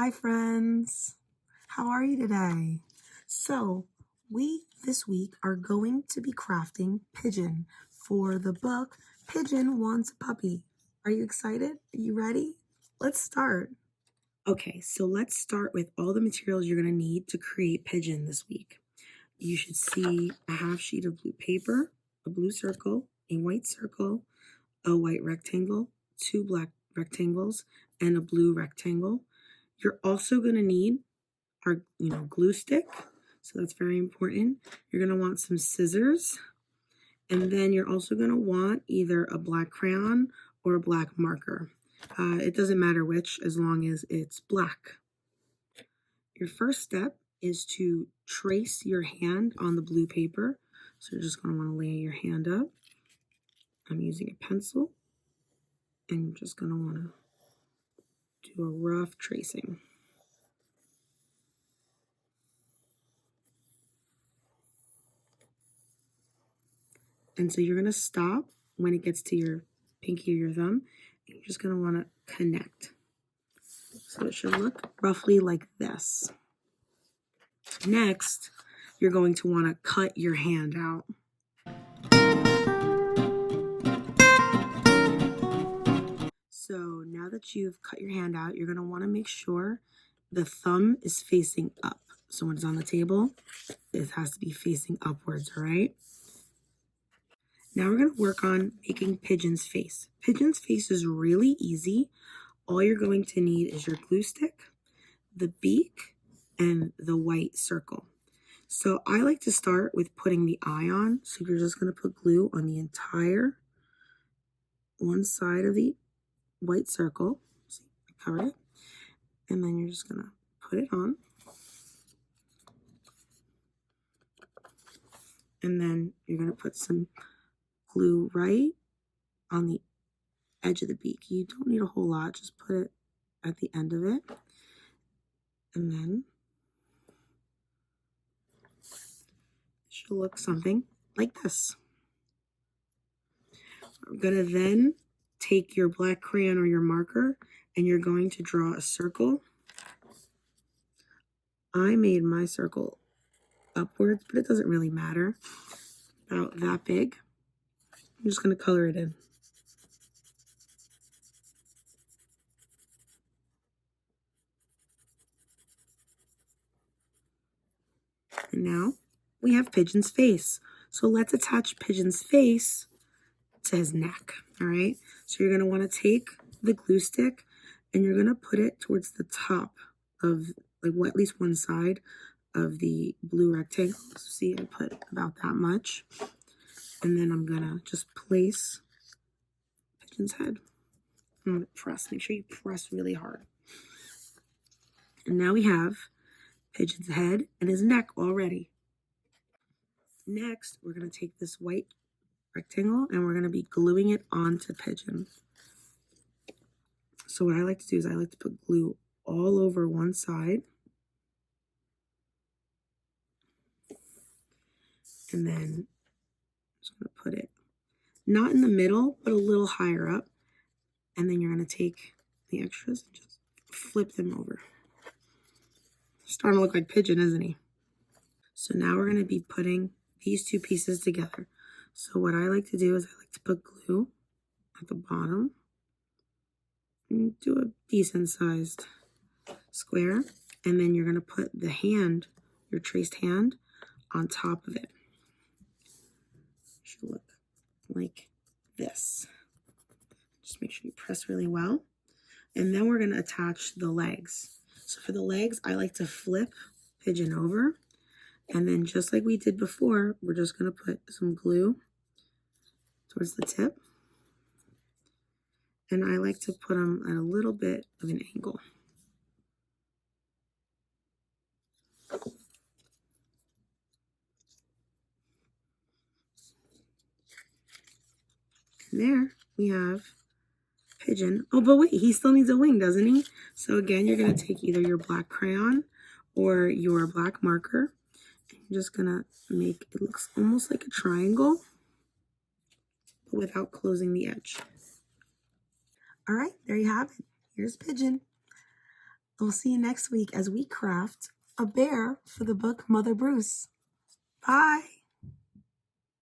Hi friends, how are you today? So this week are going to be crafting Pigeon for the book Pigeon Wants a Puppy. Are you excited? Are you ready? Let's start. Okay, so let's start with all the materials you're going to need to create Pigeon this week. You should see a half sheet of blue paper, a blue circle, a white circle, a white rectangle, two black rectangles, and a blue rectangle. You're also going to need our glue stick, so that's very important. You're going to want some scissors, and then you're also going to want either a black crayon or a black marker. It doesn't matter which, as long as it's black. Your first step is to trace your hand on the blue paper. So you're just going to want to lay your hand up. I'm using a pencil, and you're just going to want to do a rough tracing. And so you're going to stop when it gets to your pinky or your thumb. And you're just going to want to connect. So it should look roughly like this. Next, you're going to want to cut your hand out. So now that you've cut your hand out, you're going to want to make sure the thumb is facing up. So when it's on the table, it has to be facing upwards, all right? Now we're going to work on making Pigeon's face. Pigeon's face is really easy. All you're going to need is your glue stick, the beak, and the white circle. So I like to start with putting the eye on. So you're just going to put glue on the entire one side of the white circle. See, I covered it. And then you're just going to put it on. And then you're going to put some glue right on the edge of the beak. You don't need a whole lot, just put it at the end of it. And then it should look something like this. We're going to then take your black crayon or your marker, and you're going to draw a circle. I made my circle upwards, but it doesn't really matter. About that big. I'm just going to color it in. And now we have Pigeon's face. So let's attach Pigeon's face to his neck, all right? So you're going to want to take the glue stick and you're going to put it towards the top of at least one side of the blue rectangle. So see, I put about that much. And then I'm going to just place Pigeon's head. I'm going to press. Make sure you press really hard. And now we have Pigeon's head and his neck all ready. Next, we're going to take this white rectangle and we're going to be gluing it onto Pigeon. So what I like to do is I like to put glue all over one side. And then I'm just going to put it not in the middle, but a little higher up. And then you're going to take the extras and just flip them over. Starting to look like Pigeon, isn't he? So now we're going to be putting these two pieces together. So what I like to do is I like to put glue at the bottom and do a decent sized square. And then you're going to put the hand, your traced hand, on top of it. Should look like this. Just make sure you press really well. And then we're going to attach the legs. So for the legs, I like to flip Pigeon over. And then just like we did before, we're just going to put some glue towards the tip. And I like to put them at a little bit of an angle. And there we have Pigeon. Oh, but wait, he still needs a wing, doesn't he? So again, you're going to take either your black crayon or your black marker. And you're just going to make it looks almost like a triangle, but without closing the edge. All right, there you have it. Here's Pigeon. We'll see you next week as we craft a bear for the book Mother Bruce. Bye.